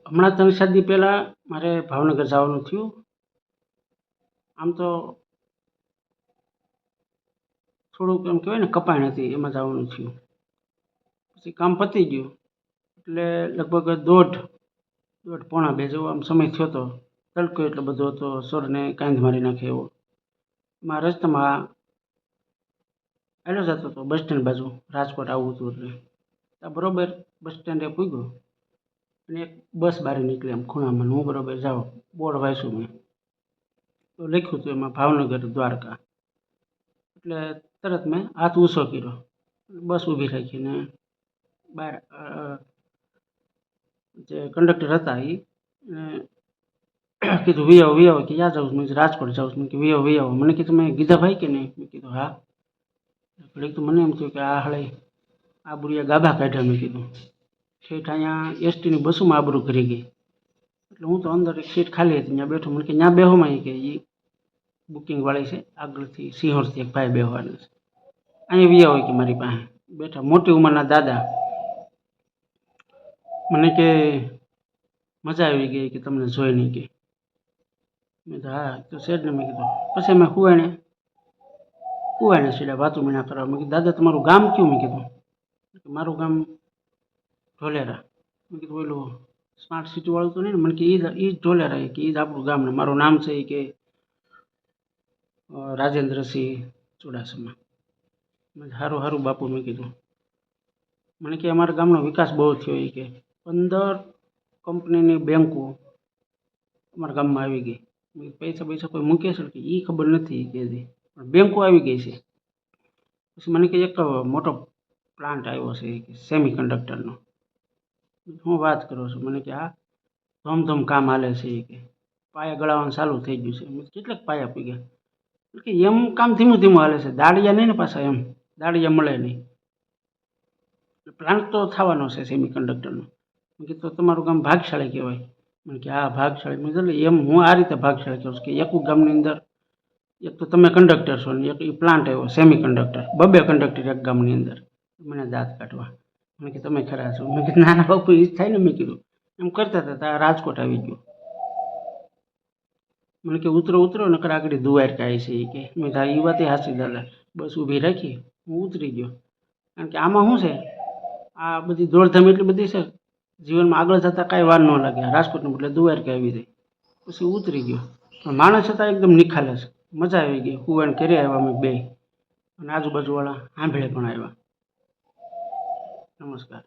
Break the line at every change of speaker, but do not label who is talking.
હમણાં 3-7 દી પહેલાં મારે ભાવનગર જવાનું થયું. આમ તો થોડુંક એમ કહેવાય ને કપાણ હતી, એમાં જવાનું થયું. પછી કામ પતી ગયું એટલે લગભગ દોઢ પોણા 2 જેવો આમ સમય થયો હતો. તડકો એટલો બધો હતો, સોરને કાંધ મારી નાખે એવો. એમાં રસ્તામાં હાલ્યો જતો હતો બસ સ્ટેન્ડ બાજુ, રાજકોટ આવવું હતું એટલે. ત્યાં બરોબર બસ સ્ટેન્ડે પૂગ્યો અને એક બસ બહાર નીકળી આમ ખૂણામાં. હું બરોબર જાઉં, બોર્ડ વાંચ્યું મેં તો લખ્યું હતું એમાં ભાવનગર દ્વારકા. એટલે તરત મેં હાથ ઊંચો કર્યો, બસ ઊભી રાખીને બહાર જે કંડક્ટર હતા એ કીધું વી આવો કે યા જાઉં છું. મેં રાજકોટ જાઉં છું. મેં કે વી આવો. મને કીધું મેં ગીધા ભાઈ કે નહીં? મેં કીધું હા. ઘડીક તો મને એમ થયું કે આ હળે આ બુરિયા ગાભા કાઢ્યા. મેં કીધું ઠેઠ અહીંયા એસટીની બસોમાં આબરૂ કરી ગઈ. એટલે હું તો અંદર એક સીટ ખાલી હતી ત્યાં બેઠો. મને કે ત્યાં બેહોમાં કે એ બુકિંગવાળી છે, આગળથી સિંહોરથી એક ભાઈ બેહવાના છે, અહીંયા વી આવો કે મારી પાસે બેઠા મોટી ઉંમરના દાદા. મને કે મજા આવી ગઈ કે તમને જોઈ નહીં કે. મેં કીધું હા તો છે જ ને. મેં કીધું પછી અમે કુવાને સીધા વાતું મીણા કરવા. મેં કીધું દાદા તમારું ગામ કયું? મેં કીધું મારું ગામ ઢોલેરા. મેં કીધું ઓલું સ્માર્ટ સિટીવાળું તો નહીં ને? મને કે એ જ ઢોલેરા, કે એ જ આપણું ગામ ને મારું નામ છે એ કે રાજેન્દ્રસિંહ ચુડાસમા. મેં સારું સારું બાપુ. મેં કીધું મને કે અમારા ગામનો વિકાસ બહુ થયો એ કે 15 કંપનીની બેન્કો અમારા ગામમાં આવી ગઈ. પૈસા કોઈ મૂકે છે કે એ ખબર નથી કે પણ બેન્કો આવી ગઈ છે. પછી મને કે એક મોટો પ્લાન્ટ આવ્યો છે કે સેમી કંડક્ટરનો. હું વાત કરો છો? મને કે હા ધમધમ કામ હાલે છે એ કે પાયા ગળાવાનું ચાલુ થઈ ગયું છે. મેં કેટલાક પાયા પી ગયા કે એમ કામ ધીમું ધીમું હાલે છે, દાળિયા નહીં ને પાછા, એમ દાળિયા મળે નહીં. પ્લાન્ટ તો થવાનો છે સેમી કંડક્ટરનો. મેં કીધું તો તમારું ગામ ભાગશાળી કહેવાય. મને કે હા ભાગશાળી. મેં કીધું એમ હું આ રીતે ભાગશાળી કહું છું કે એક ગામની અંદર એક તો તમે કંડક્ટર છો ને એક એ પ્લાન્ટ આવ્યો સેમી કંડક્ટર, 2 કંડક્ટર એક ગામની અંદર. મને દાંત કાઢવા. મને કે તમે ખરા છો? મેં કીધું ના બાપુ એ જ થાય ને. મેં કીધું એમ કરતા હતા ત્યાં રાજકોટ આવી ગયો. મને કે ઉતરો નકર આગળ દ્વારકા આવી છે એ કે. મેં કીધું એ વાત સાચી દાદા. બસ ઊભી રાખી, હું ઉતરી ગયો. કારણ કે આમાં શું છે, આ બધી દોડધામ એટલી બધી છે, જીવનમાં આગળ જતાં કાંઈ વાર ન લાગે. રાજકોટને બદલે દ્વારકા આવી જાય. પછી ઉતરી ગયો. પણ માણસ હતા એકદમ નિખાલસ, મજા આવી ગઈ. કુવાને ઘરે આવ્યા અમે બે, અને આજુબાજુવાળા આંભળે પણ આવ્યા. નમસ્કાર.